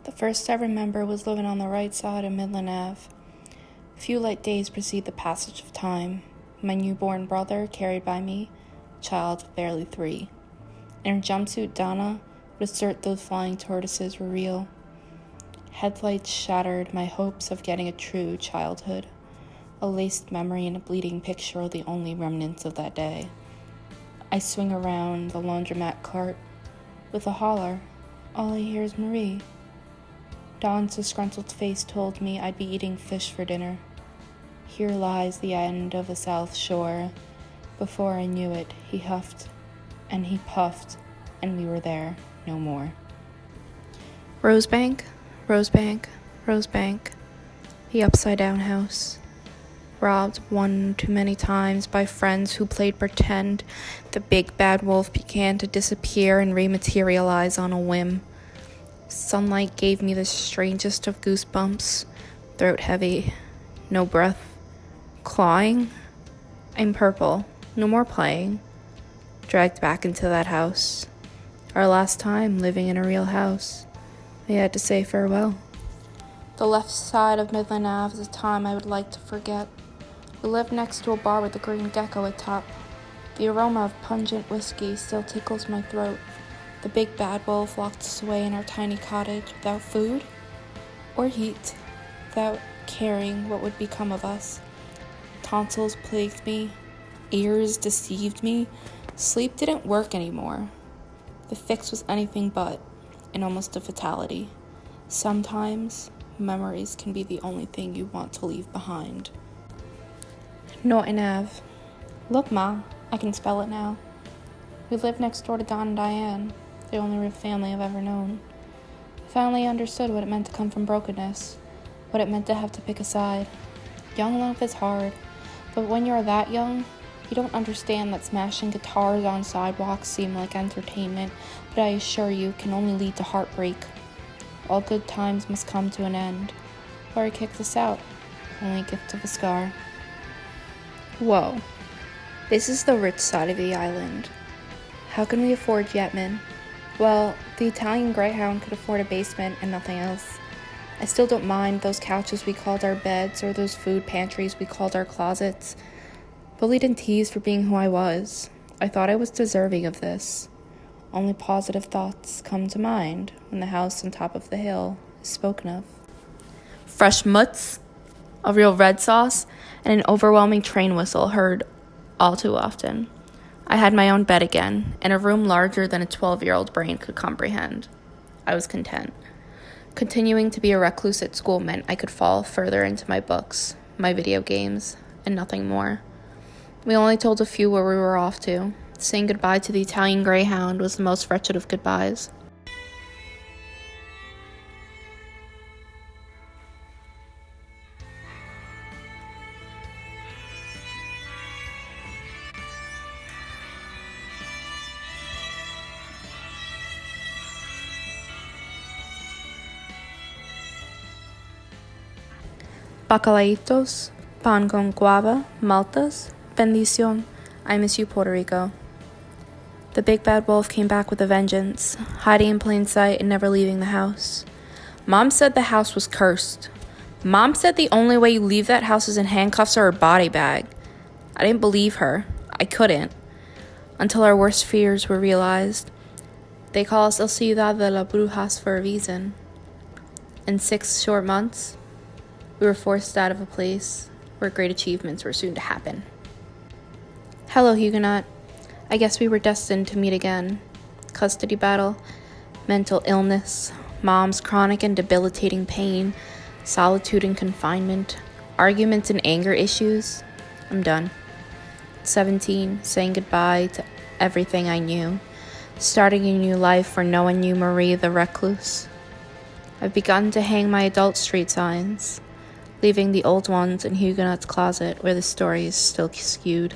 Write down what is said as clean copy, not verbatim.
The first I remember was living on the right side of Midland Ave. A few light days precede the passage of time. My newborn brother carried by me, child of barely 3. In her jumpsuit, Donna would assert those flying tortoises were real. Headlights shattered my hopes of getting a true childhood. A laced memory and a bleeding picture are the only remnants of that day. I swing around the laundromat cart with a holler. All I hear is Marie. Don's disgruntled face told me I'd be eating fish for dinner. Here lies the end of the South Shore. Before I knew it, he huffed and he puffed, and we were there no more. Rosebank, Rosebank, Rosebank, the upside-down house. Robbed one too many times by friends who played pretend, the big bad wolf began to disappear and rematerialize on a whim. Sunlight gave me the strangest of goosebumps, throat heavy, no breath, clawing. I'm purple, no more playing. Dragged back into that house. Our last time living in a real house. We had to say farewell. The left side of Midland Ave is a time I would like to forget. We lived next to a bar with a green gecko atop. The aroma of pungent whiskey still tickles my throat. The big bad wolf locked us away in our tiny cottage without food or heat, without caring what would become of us. Tonsils plagued me, ears deceived me, sleep didn't work anymore. The fix was anything but, and almost a fatality. Sometimes, memories can be the only thing you want to leave behind. Norton Ave. Look, Ma, I can spell it now. We lived next door to Don and Diane, the only real family I've ever known. I finally understood what it meant to come from brokenness, what it meant to have to pick a side. Young love is hard, but when you're that young, you don't understand that smashing guitars on sidewalks seem like entertainment, but I assure you can only lead to heartbreak. All good times must come to an end. Laurie kicked us out, only a gift of a scar. Whoa, this is the rich side of the island. How can we afford Yetman? Well, the Italian Greyhound could afford a basement and nothing else. I still don't mind those couches we called our beds or those food pantries we called our closets. Bullied and teased for being who I was. I thought I was deserving of this. Only positive thoughts come to mind when the house on top of the hill is spoken of. Fresh mutts, a real red sauce, and an overwhelming train whistle heard all too often. I had my own bed again, in a room larger than a 12-year-old brain could comprehend. I was content. Continuing to be a recluse at school meant I could fall further into my books, my video games, and nothing more. We only told a few where we were off to. Saying goodbye to the Italian Greyhound was the most wretched of goodbyes. Bacalaitos, pan con guava, maltas, bendición. I miss you, Puerto Rico. The big bad wolf came back with a vengeance, hiding in plain sight and never leaving the house. Mom said the house was cursed. Mom said the only way you leave that house is in handcuffs or a body bag. I didn't believe her. I couldn't. Until our worst fears were realized. They call us El Ciudad de las Brujas for a reason. In 6 short months, we were forced out of a place where great achievements were soon to happen. Hello, Huguenot. I guess we were destined to meet again. Custody battle, mental illness, mom's chronic and debilitating pain, solitude and confinement, arguments and anger issues. I'm done. 17, saying goodbye to everything I knew, starting a new life where no one knew Marie the recluse. I've begun to hang my adult street signs, leaving the old ones in Huguenot's closet where the story is still skewed.